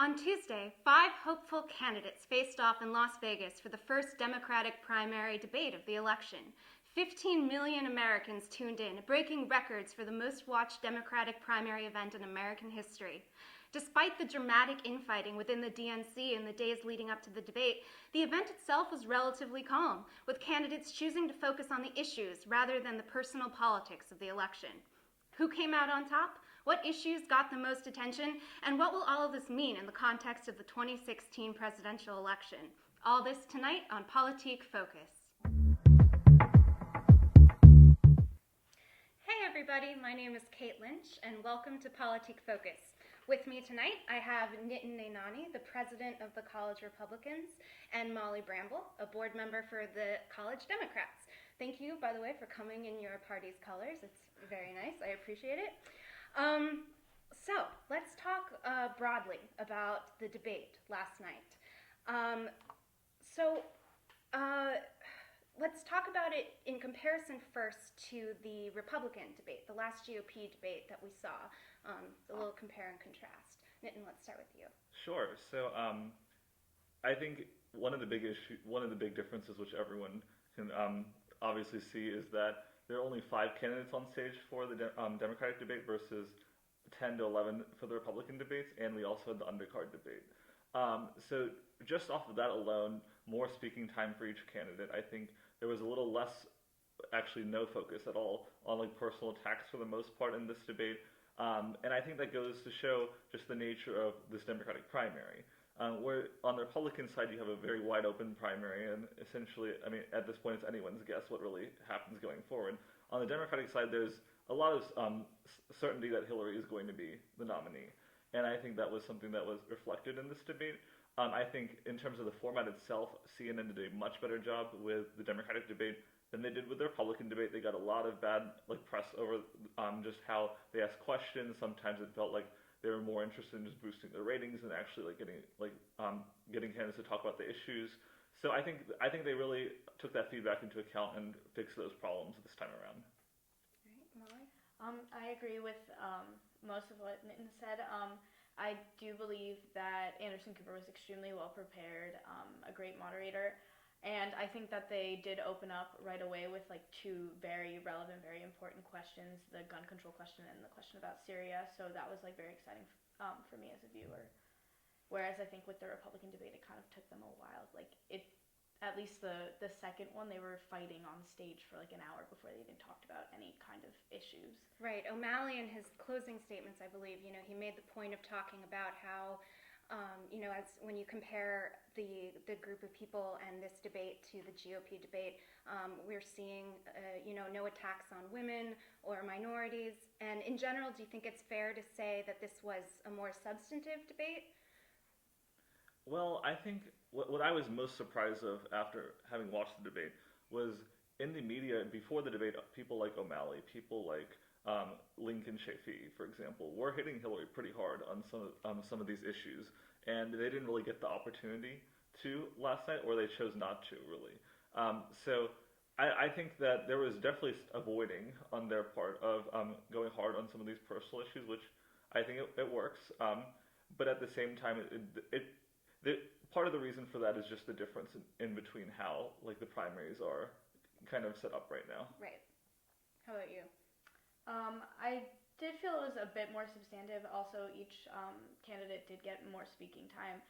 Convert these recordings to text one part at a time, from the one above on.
On Tuesday, 5 hopeful candidates faced off in Las Vegas for the first Democratic primary debate of the election. 15 million Americans tuned in, breaking records for the most watched Democratic primary event in American history. Despite the dramatic infighting within the DNC in the days leading up to the debate, the event itself was relatively calm, with candidates choosing to focus on the issues rather than the personal politics of the election. Who came out on top? What issues got the most attention? And what will all of this mean in the context of the 2016 presidential election? All this tonight on Politik Focus. Hey everybody, my name is Kate Lynch and welcome to Politik Focus. With me tonight I have Nitin Nainani, the president of the College Republicans, and Molly Bramble, a board member for the College Democrats. Thank you, by the way, for coming in your party's colors. It's very nice. I appreciate it. So let's talk broadly about the debate last night. Let's talk about it in comparison first to the Republican debate, the last GOP debate that we saw. A little compare and contrast. Nitin, let's start with you. Sure. So I think one of the big differences, which everyone can obviously see, is that there are only 5 candidates on stage for the Democratic debate versus 10 to 11 for the Republican debates, and we also had the undercard debate. So just off of that alone, more speaking time for each candidate. I think there was a little less, actually no focus at all on like personal attacks for the most part in this debate. And I think that goes to show just the nature of this Democratic primary. Where on the Republican side you have a very wide open primary, and essentially, I mean, at this point it's anyone's guess what really happens going forward. On the Democratic side, there's a lot of certainty that Hillary is going to be the nominee, and I think that was something that was reflected in this debate. I think in terms of the format itself, CNN did a much better job with the Democratic debate than they did with the Republican debate. They got a lot of bad press over just how they asked questions. Sometimes it felt like they were more interested in just boosting their ratings and actually getting candidates to talk about the issues. So I think they really took that feedback into account and fixed those problems this time around. All right, Molly? I agree with most of what Nitin said. I do believe that Anderson Cooper was extremely well prepared, a great moderator, and I think that they did open up right away with 2 very relevant, very important questions: the gun control question and the question about Syria. So that was very exciting for me as a viewer. Whereas I think with the Republican debate, it kind of took them a while. At least the second one, they were fighting on stage for an hour before they even talked about any kind of issues. Right. O'Malley in his closing statements, I believe, he made the point of talking about how, as when you compare the group of people and this debate to the GOP debate, we're seeing, no attacks on women or minorities. And in general, do you think it's fair to say that this was a more substantive debate? Well, I think what I was most surprised of after having watched the debate was in the media before the debate, people like O'Malley, people like Lincoln Chafee, for example, were hitting Hillary pretty hard on some of these issues, and they didn't really get the opportunity to last night, or they chose not to really. So I think that there was definitely avoiding on their part of going hard on some of these personal issues, which I think it works. But at the same time, part of the reason for that is just the difference in between how the primaries are kind of set up right now. Right. How about you? I did feel it was a bit more substantive. Also, each candidate did get more speaking time.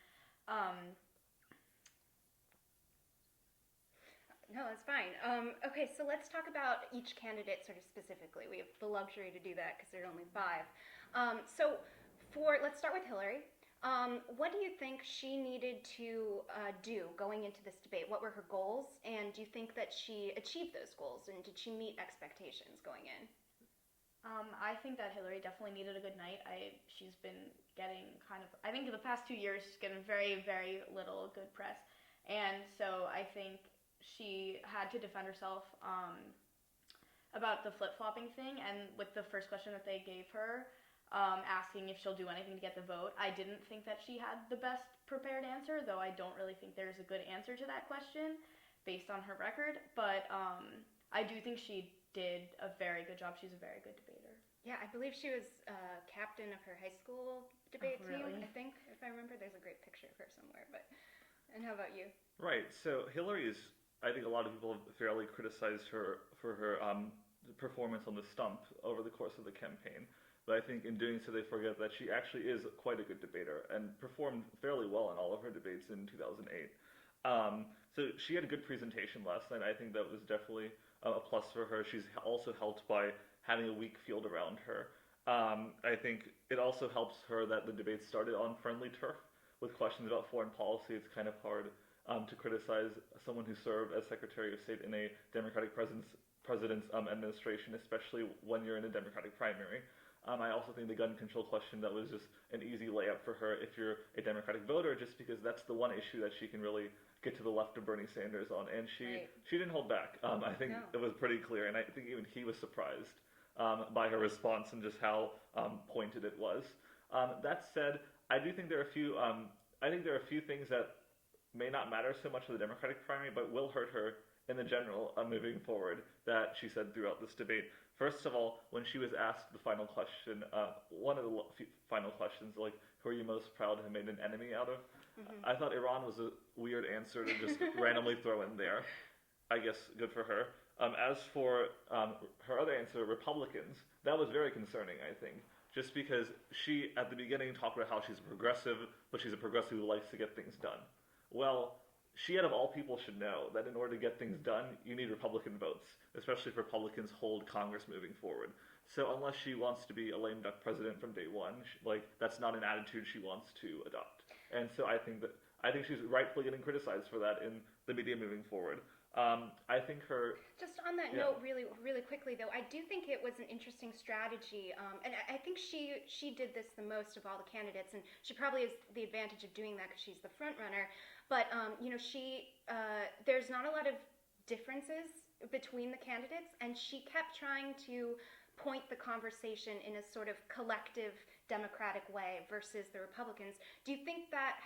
No, that's fine. Okay, so let's talk about each candidate sort of specifically. We have the luxury to do that because there are only 5. Let's start with Hillary. What do you think she needed to do going into this debate? What were her goals? And do you think that she achieved those goals? And did she meet expectations going in? I think that Hillary definitely needed a good night. She's been getting I think in the past 2 years, she's getting very, very little good press. And so I think she had to defend herself about the flip-flopping thing. And with the first question that they gave her, asking if she'll do anything to get the vote, I didn't think that she had the best prepared answer, though I don't really think there's a good answer to that question based on her record. But I do think she did a very good job. She's a very good debater. Yeah, I believe she was captain of her high school debate team. Really? I think, if I remember, there's a great picture of her somewhere. But and how about you? Right. So Hillary is. I think a lot of people have fairly criticized her for her performance on the stump over the course of the campaign. But I think in doing so, they forget that she actually is quite a good debater and performed fairly well in all of her debates in 2008. So she had a good presentation last night. I think that was definitely a plus for her. She's also helped by having a weak field around her. I think it also helps her that the debate started on friendly turf with questions about foreign policy. It's kind of hard to criticize someone who served as Secretary of State in a Democratic president's administration, especially when you're in a Democratic primary. I also think the gun control question, that was just an easy layup for her if you're a Democratic voter, just because that's the one issue that she can really get to the left of Bernie Sanders on, and she didn't hold back. I think it was pretty clear, and I think even he was surprised by her response and just how pointed it was. That said, I do think there are a few. I think there are a few things that may not matter so much for the Democratic primary, but will hurt her in the general moving forward, that she said throughout this debate. First of all, when she was asked the final question, one of the final questions, like, who are you most proud to have made an enemy out of? I thought Iran was a weird answer to just randomly throw in there. I guess good for her. As for her other answer, Republicans, that was very concerning, I think, just because she, at the beginning, talked about how she's a progressive, but she's a progressive who likes to get things done. Well, she, out of all people, should know that in order to get things done, you need Republican votes, especially if Republicans hold Congress moving forward. So unless she wants to be a lame duck president from day one, that's not an attitude she wants to adopt. And so I think she's rightfully getting criticized for that in the media moving forward. I think her. Just on that note, really, really quickly though, I do think it was an interesting strategy, and I think she did this the most of all the candidates, and she probably has the advantage of doing that because she's the front runner. But there's not a lot of differences between the candidates, and she kept trying to point the conversation in a sort of collective Democratic way versus the Republicans. Do you think that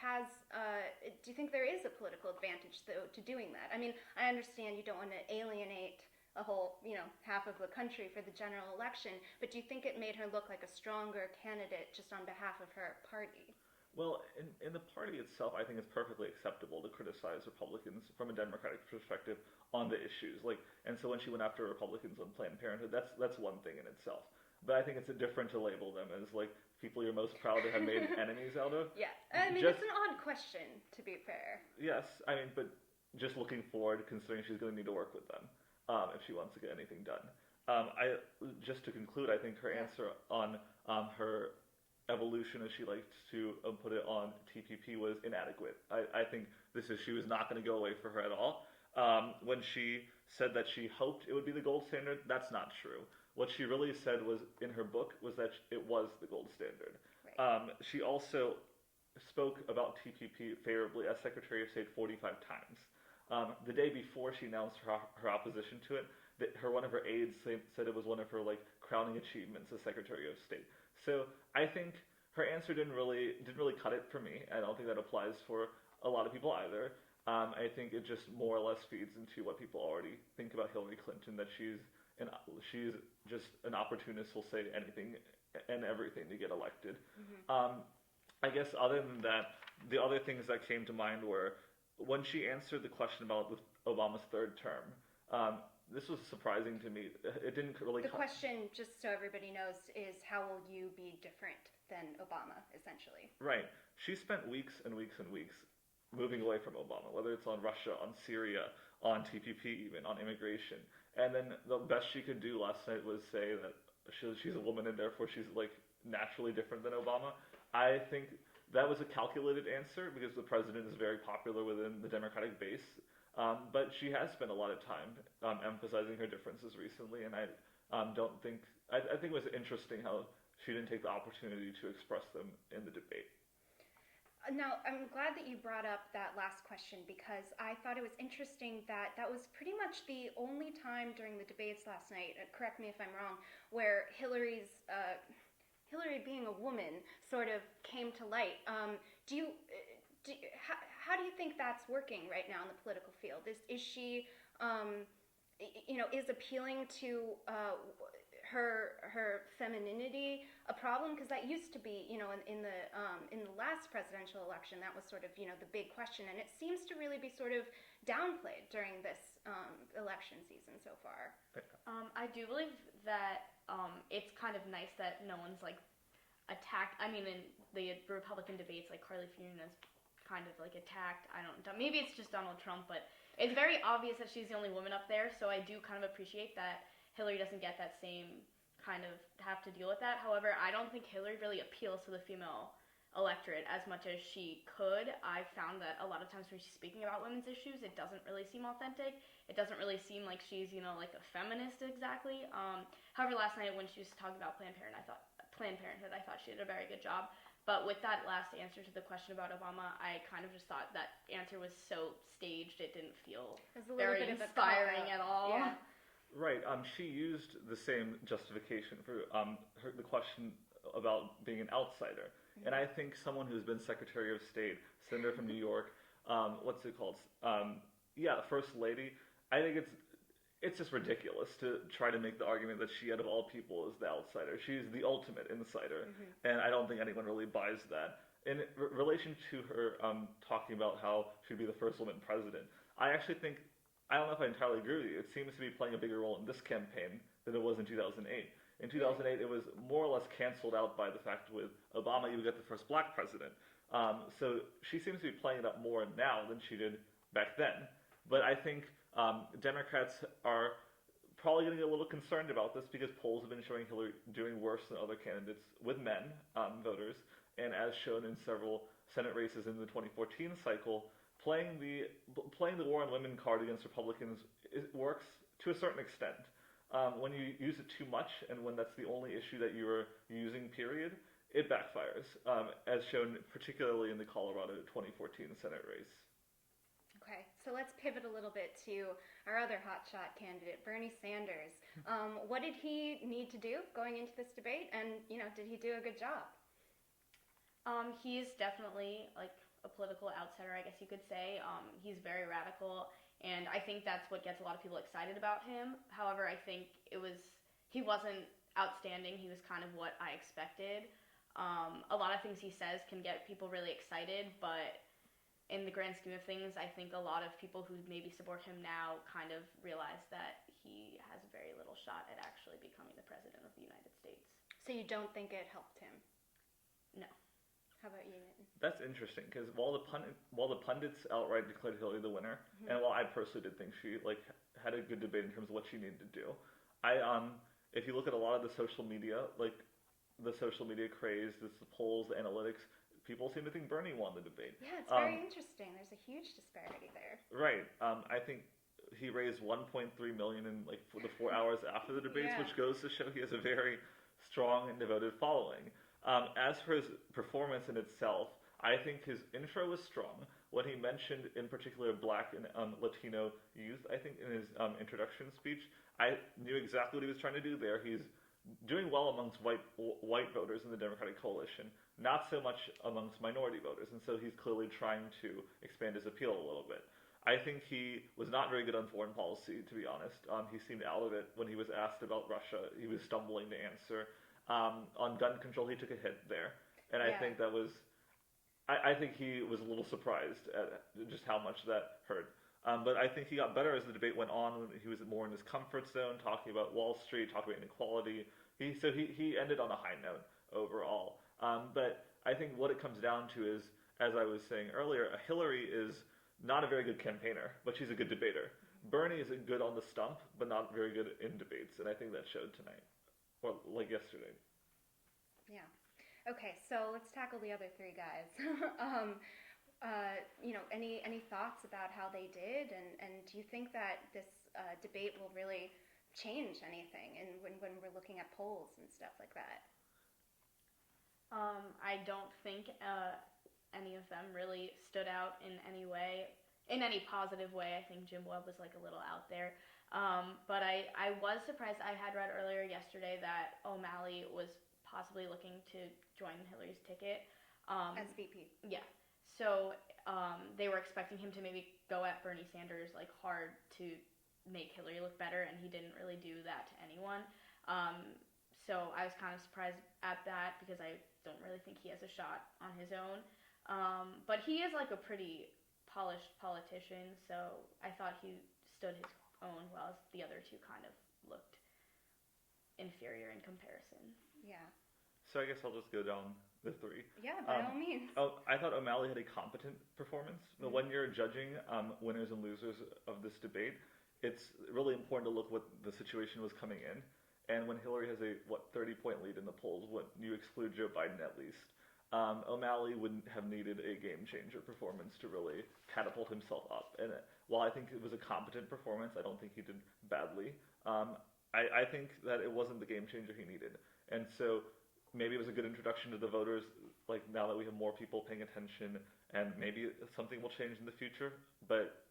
do you think there is a political advantage though to doing that? I mean, I understand you don't want to alienate a whole, half of the country for the general election, but do you think it made her look like a stronger candidate just on behalf of her party? Well, in the party itself, I think it's perfectly acceptable to criticize Republicans from a Democratic perspective on the issues. And so when she went after Republicans on Planned Parenthood, that's one thing in itself. But I think it's different to label them as people you're most proud to have made enemies out of. Yeah, I mean, it's an odd question, to be fair. Yes, but just looking forward, considering she's going to need to work with them if she wants to get anything done. Just to conclude, I think her answer on her evolution, as she likes to put it, on TPP was inadequate. I think she was not going to go away for her at all. When she said that she hoped it would be the gold standard, that's not true. What she really said was, in her book, was that it was the gold standard. Right. She also spoke about TPP favorably as Secretary of State 45 times. The day before she announced her opposition to it, one of her aides said it was one of her crowning achievements as Secretary of State. So I think her answer didn't really cut it for me. I don't think that applies for a lot of people either. I think it just more or less feeds into what people already think about Hillary Clinton, that she's just an opportunist who'll say anything and everything to get elected. I guess other than that, the other things that came to mind were when she answered the question about Obama's third term. This was surprising to me. It didn't really. The question, just so everybody knows, is how will you be different than Obama, essentially? Right. She spent weeks and weeks and weeks moving away from Obama, whether it's on Russia, on Syria, on TPP, even on immigration. And then the best she could do last night was say that she's a woman and therefore she's naturally different than Obama. I think that was a calculated answer because the president is very popular within the Democratic base. But she has spent a lot of time emphasizing her differences recently, and I think it was interesting how she didn't take the opportunity to express them in the debate. Now, I'm glad that you brought up that last question because I thought it was interesting that was pretty much the only time during the debates last night, correct me if I'm wrong, where Hillary being a woman sort of came to light. How do you think that's working right now in the political field? Is she, is appealing to her femininity a problem? Because that used to be, in the last presidential election, that was sort of, the big question, and it seems to really be sort of downplayed during this election season so far. I do believe that it's kind of nice that no one's like attacked. I mean, in the Republican debates, like Carly Fiorina's kind of like attacked. I don't know. Maybe it's just Donald Trump, but it's very obvious that she's the only woman up there. So I do kind of appreciate that Hillary doesn't get that same kind of have to deal with that. However, I don't think Hillary really appeals to the female electorate as much as she could. I've found that a lot of times when she's speaking about women's issues, it doesn't really seem authentic. It doesn't really seem like she's, like a feminist exactly. However, last night when she was talking about Planned Parenthood, I thought she did a very good job. But with that last answer to the question about Obama, I kind of just thought that answer was so staged. It didn't feel very inspiring at all. Yeah. Right. She used the same justification for the question about being an outsider. And I think someone who's been Secretary of State, Senator from New York, what's it called? First Lady. I think it's just ridiculous to try to make the argument that she, out of all people, is the outsider. She's the ultimate insider, and I don't think anyone really buys that. In relation to her talking about how she'd be the first woman president, I actually think, I don't know if I entirely agree with you. It seems to be playing a bigger role in this campaign than it was in 2008. In 2008, it was more or less canceled out by the fact with Obama, you would get the first black president. So she seems to be playing it up more now than she did back then. But I think Democrats are probably going to get a little concerned about this because polls have been showing Hillary doing worse than other candidates with men voters. And as shown in several Senate races in the 2014 cycle, playing the war on women card against Republicans works to a certain extent. When you use it too much and when that's the only issue that you're using, period, it backfires, as shown particularly in the Colorado 2014 Senate race. Okay, so let's pivot a little bit to our other hotshot candidate, Bernie Sanders. What did he need to do going into this debate, and did he do a good job? He's definitely like a political outsider, I guess you could say. He's very radical, and I think that's what gets a lot of people excited about him. However, I think he wasn't outstanding. He was kind of what I expected. A lot of things he says can get people really excited, but in the grand scheme of things, I think a lot of people who maybe support him now kind of realize that he has very little shot at actually becoming the president of the United States. So you don't think it helped him? No. How about you, Nitin? That's interesting because while the pundits outright declared Hillary the winner, and while I personally did think she had a good debate in terms of what she needed to do, if you look at a lot of the social media, the social media craze, the polls, the analytics, people seem to think Bernie won the debate. Yeah, it's very interesting. There's a huge disparity there. Right. I think he raised $1.3 million in for the 4 hours after the debates, which goes to show he has a very strong and devoted following. As for his performance in itself, I think his intro was strong. When he mentioned, in particular, Black and Latino youth, I think in his introduction speech, I knew exactly what he was trying to do there. He's doing well amongst white voters in the Democratic coalition, not so much amongst minority voters, and so he's clearly trying to expand his appeal a little bit. I think he was not very good on foreign policy, to be honest. He seemed out of it when he was asked about Russia. He was stumbling to answer. On gun control, he took a hit there, and I think that was. I think he was a little surprised at just how much that hurt. But I think he got better as the debate went on. When he was more in his comfort zone, talking about Wall Street, talking about inequality. He ended on a high note overall. But I think what it comes down to is, as I was saying earlier, Hillary is not a very good campaigner, but she's a good debater. Bernie is good on the stump, but not very good in debates, and I think that showed tonight. Or yesterday. Yeah. Okay, so let's tackle the other three guys. Any thoughts about how they did, and do you think that this debate will really change anything? And when we're looking at polls and stuff like that. I don't think any of them really stood out in any way, in any positive way. I think Jim Webb was a little out there. But I was surprised. I had read earlier yesterday that O'Malley was possibly looking to join Hillary's ticket. As VP. Yeah. So they were expecting him to maybe go at Bernie Sanders hard to make Hillary look better, and he didn't really do that to anyone. So I was kind of surprised at that because I don't really think he has a shot on his own. But he is like a pretty polished politician, so I thought he stood his own, while the other two kind of looked inferior in comparison. Yeah. So I guess I'll just go down the three. Yeah, by all means. Oh, I thought O'Malley had a competent performance. But when you're judging winners and losers of this debate, it's really important to look what the situation was coming in. And when Hillary has a 30-point lead in the polls, when you exclude Joe Biden at least, O'Malley wouldn't have needed a game changer performance to really catapult himself up. And while I think it was a competent performance, I don't think he did badly. I think that it wasn't the game changer he needed. And so maybe it was a good introduction to the voters, like now that we have more people paying attention, and maybe something will change in the future. But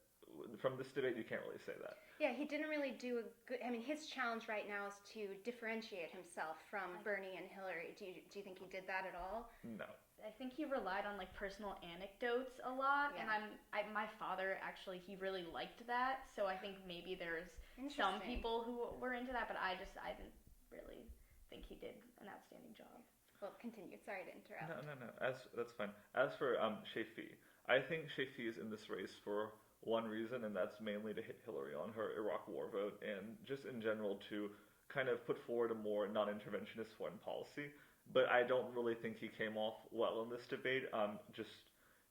from this debate, you can't really say that. Yeah, he didn't really do a good. I mean, his challenge right now is to differentiate himself from Bernie and Hillary. Do you think he did that at all? No. I think he relied on like personal anecdotes a lot, Yeah. and my father actually, he really liked that. So I think maybe there's some people who were into that, but I didn't really think he did an outstanding job. Well, continue. Sorry to interrupt. No. That's fine. As for Shafee, I think Shafee is in this race for one reason, and that's mainly to hit Hillary on her Iraq war vote, and just in general to kind of put forward a more non-interventionist foreign policy. But I don't really think he came off well in this debate.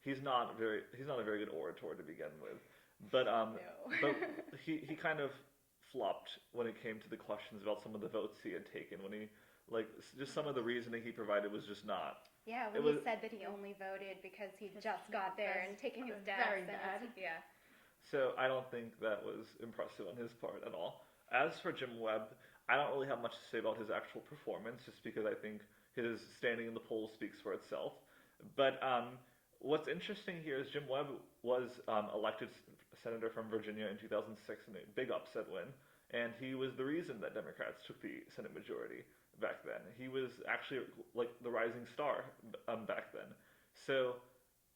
He's not a very good orator to begin with. But No. but he kind of flopped when it came to the questions about some of the votes he had taken. When he just some of the reasoning he provided was just not. Yeah, when he said that he only voted because he just got there and taking his dad's very bad. Yeah. So I don't think that was impressive on his part at all. As for Jim Webb, I don't really have much to say about his actual performance, just because I think his standing in the polls speaks for itself. But what's interesting here is Jim Webb was elected senator from Virginia in 2006 in a big upset win, and he was the reason that Democrats took the Senate majority back then. He was actually like the rising star back then. So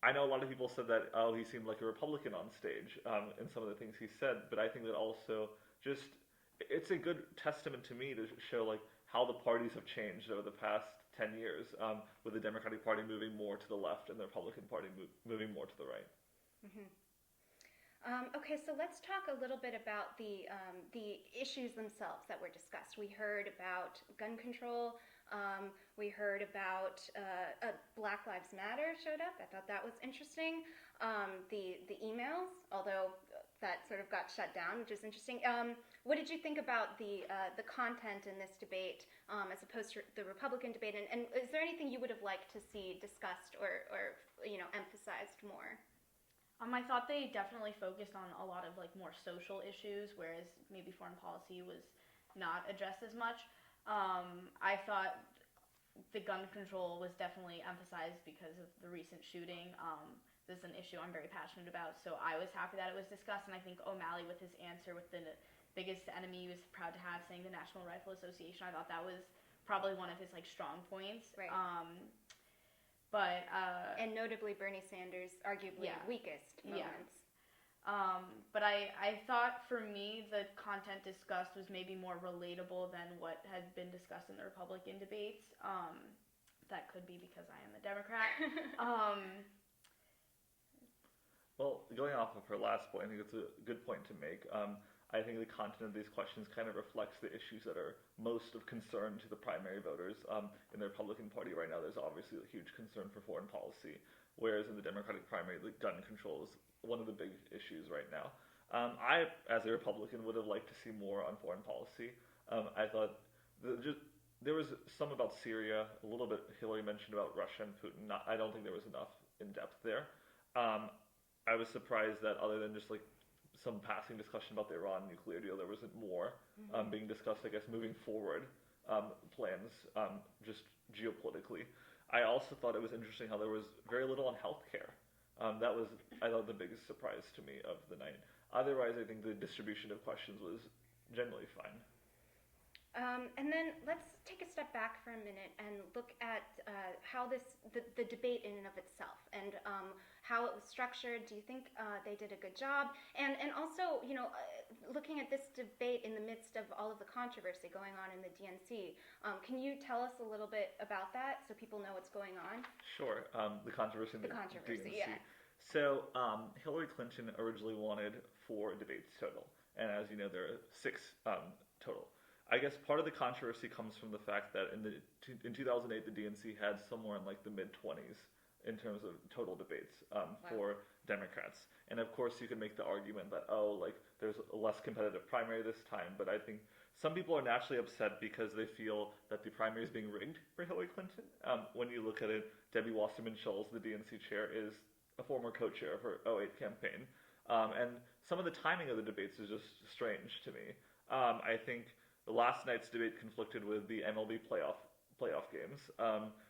I know a lot of people said that, he seemed like a Republican on stage in some of the things he said, but I think that also it's a good testament to me to show like how the parties have changed over the past 10 years, with the Democratic Party moving more to the left and the Republican Party moving more to the right. Mm-hmm. Okay, so let's talk a little bit about the issues themselves that were discussed. We heard about gun control. We heard about Black Lives Matter showed up. I thought that was interesting. The emails, although that sort of got shut down, which is interesting. What did you think about the content in this debate as opposed to the Republican debate? And is there anything you would have liked to see discussed or emphasized more? I thought they definitely focused on a lot of like more social issues, whereas maybe foreign policy was not addressed as much. I thought the gun control was definitely emphasized because of the recent shooting. This is an issue I'm very passionate about, so I was happy that it was discussed, and I think O'Malley with his answer with the biggest enemy he was proud to have, saying the National Rifle Association, I thought that was probably one of his like strong points. Right. And notably Bernie Sanders' arguably weakest moments. But I thought for me the content discussed was maybe more relatable than what had been discussed in the Republican debates. That could be because I am a Democrat. Well, going off of her last point, I think it's a good point to make. I think the content of these questions kind of reflects the issues that are most of concern to the primary voters. In the Republican Party right now, there's obviously a huge concern for foreign policy, whereas in the Democratic primary, the gun control is one of the big issues right now. I, as a Republican, would have liked to see more on foreign policy. I thought there was some about Syria, a little bit Hillary mentioned about Russia and Putin. I don't think there was enough in depth there. I was surprised that other than just like some passing discussion about the Iran nuclear deal, there wasn't more being discussed, I guess, moving forward plans, just geopolitically. I also thought it was interesting how there was very little on healthcare. That was, I thought, the biggest surprise to me of the night. Otherwise, I think the distribution of questions was generally fine. And then let's take a step back for a minute and look at the debate in and of itself and how it was structured. Do you think they did a good job? And also, looking at this debate in the midst of all of the controversy going on in the DNC, can you tell us a little bit about that so people know what's going on? Sure. The controversy in the DNC. Yeah. So Hillary Clinton originally wanted 4 debates total, and as you know, there are 6 total. I guess part of the controversy comes from the fact that in 2008 the DNC had somewhere in like the mid-20s in terms of total debates for Democrats, and of course you can make the argument that there's a less competitive primary this time, but I think some people are naturally upset because they feel that the primary is being rigged for Hillary Clinton. When you look at it, Debbie Wasserman-Schultz, the DNC chair, is a former co-chair of her 2008 campaign, and some of the timing of the debates is just strange to me. I think the last night's debate conflicted with the MLB playoff games.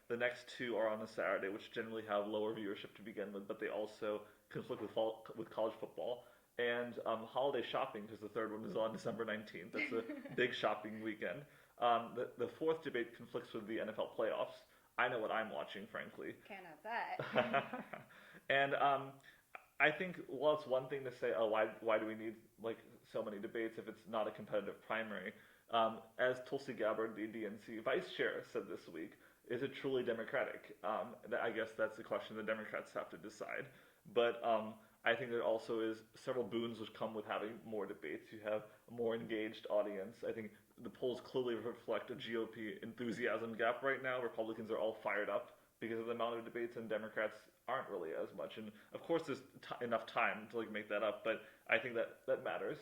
The next 2 are on a Saturday, which generally have lower viewership to begin with, but they also conflict with college football and holiday shopping, because the third one is on December 19th. That's a big shopping weekend. The 4th debate conflicts with the NFL playoffs. I know what I'm watching, frankly. Can't have that. And I think, well, it's one thing to say, why do we need so many debates if it's not a competitive primary? As Tulsi Gabbard, the DNC vice chair, said this week, is it truly democratic? I guess that's the question the Democrats have to decide. But I think there also is several boons which come with having more debates. You have a more engaged audience. I think the polls clearly reflect a GOP enthusiasm gap right now. Republicans are all fired up because of the amount of debates, and Democrats aren't really as much. And of course, there's enough time to make that up, but I think that matters.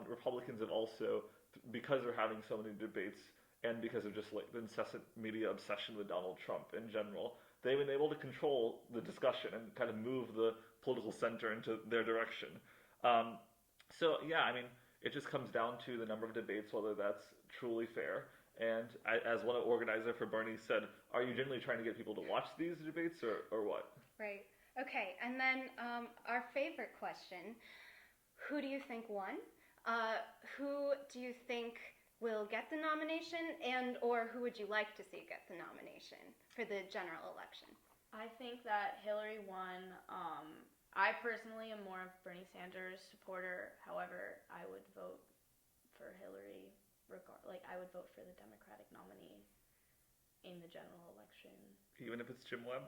Republicans have also, because they're having so many debates, and because of just the incessant media obsession with Donald Trump in general, they've been able to control the discussion and kind of move the political center into their direction. So yeah, I mean, it just comes down to the number of debates, whether that's truly fair. And as one organizer for Bernie said, are you generally trying to get people to watch these debates or what? Right. Okay. And then our favorite question, who do you think won? Who do you think will get the nomination, or who would you like to see get the nomination for the general election? I think that Hillary won. I personally am more of Bernie Sanders supporter. However, I would vote for Hillary. I would vote for the Democratic nominee in the general election. Even if it's Jim Webb?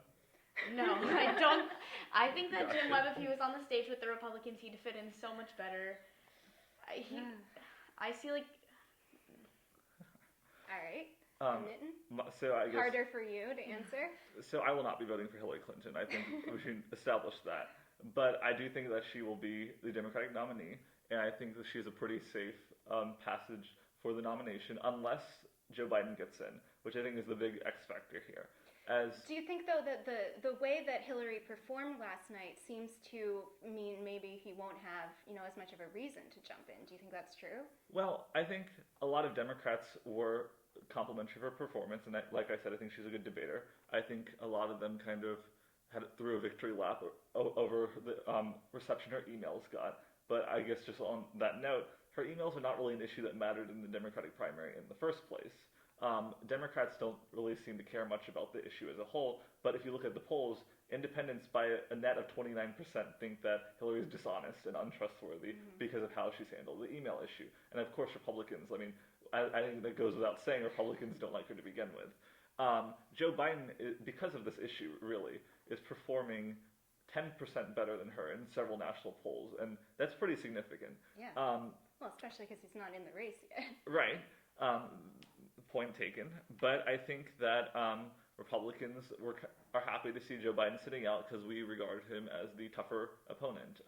No, I don't. I think that Jim Webb, if he was on the stage with the Republicans, he'd fit in so much better. I see All right. Nitin? So I guess, harder for you to answer. So I will not be voting for Hillary Clinton. I think we should establish that. But I do think that she will be the Democratic nominee, and I think that she has a pretty safe passage for the nomination, unless Joe Biden gets in, which I think is the big X factor here. Do you think, though, that the way that Hillary performed last night seems to mean maybe he won't have, as much of a reason to jump in? Do you think that's true? Well, I think a lot of Democrats were complimentary of her performance, and like I said, I think she's a good debater. I think a lot of them kind of threw a victory lap over the reception her emails got. But I guess just on that note, her emails are not really an issue that mattered in the Democratic primary in the first place. Democrats don't really seem to care much about the issue as a whole, but if you look at the polls, independents by a net of 29% think that Hillary is dishonest and untrustworthy because of how she's handled the email issue. And of course, Republicans, I mean, I think that goes without saying, Republicans don't like her to begin with. Joe Biden, because of this issue, really, is performing 10% better than her in several national polls, and that's pretty significant. Yeah. Well, especially because he's not in the race yet. Right. Point taken. But I think that Republicans are happy to see Joe Biden sitting out because we regard him as the tougher opponent.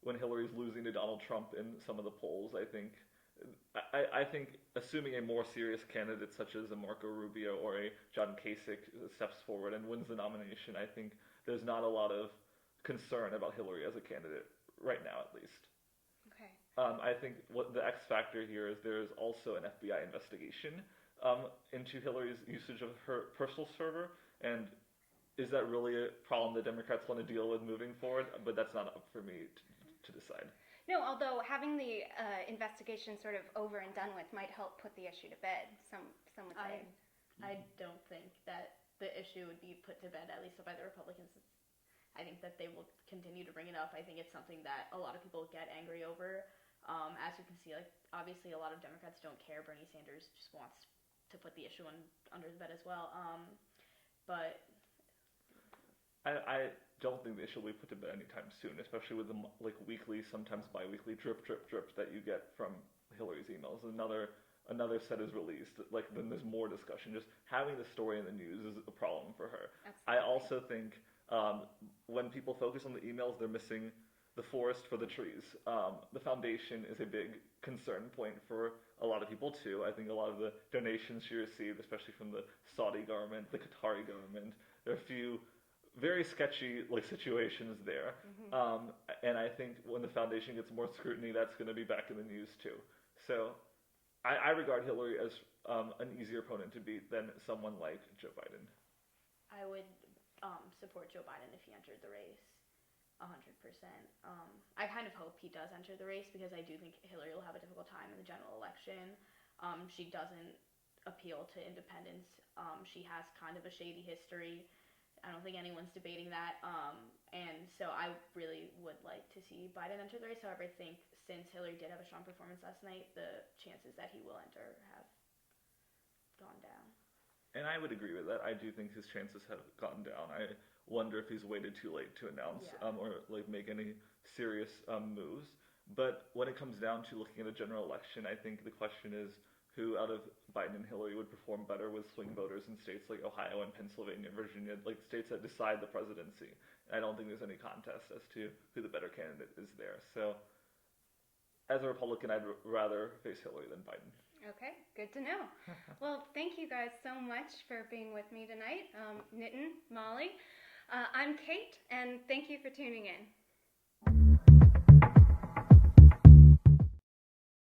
When Hillary's losing to Donald Trump in some of the polls, I think assuming a more serious candidate such as a Marco Rubio or a John Kasich steps forward and wins the nomination, I think there's not a lot of concern about Hillary as a candidate right now, at least. Okay. I think what the X factor here is there is also an FBI investigation into Hillary's usage of her personal server, and is that really a problem that Democrats want to deal with moving forward? But that's not up for me to decide. No, although having the investigation sort of over and done with might help put the issue to bed, some would say. I don't think that the issue would be put to bed, at least by the Republicans. I think that they will continue to bring it up. I think it's something that a lot of people get angry over. As you can see, like obviously a lot of Democrats don't care. Bernie Sanders just wants to put the issue under the bed as well. But I don't think the issue will be put to bed anytime soon, especially with the weekly, sometimes bi-weekly drip that you get from Hillary's emails. Another set is released. Then there's more discussion. Just having the story in the news is a problem for her. Absolutely. I also think when people focus on the emails, they're missing the forest for the trees. The foundation is a big concern point for a lot of people too. I think a lot of the donations she received, especially from the Saudi government, the Qatari government, there are a few very sketchy situations there. Mm-hmm. And I think when the foundation gets more scrutiny, that's going to be back in the news too. So I regard Hillary as an easier opponent to beat than someone like Joe Biden. I would support Joe Biden if he entered the race, 100%. I kind of hope he does enter the race because I do think Hillary will have a difficult time in the general election. She doesn't appeal to independents. She has kind of a shady history. I don't think anyone's debating that. And so I really would like to see Biden enter the race. However, I think since Hillary did have a strong performance last night, the chances that he will enter have gone down. And I would agree with that. I do think his chances have gone down. I wonder if he's waited too late to announce or make any serious moves. But when it comes down to looking at a general election, I think the question is who out of Biden and Hillary would perform better with swing voters in states like Ohio and Pennsylvania, Virginia, states that decide the presidency. I don't think there's any contest as to who the better candidate is there. So as a Republican, I'd rather face Hillary than Biden. Okay, good to know. Well, thank you guys so much for being with me tonight. Nitin, Molly. I'm Kate, and thank you for tuning in.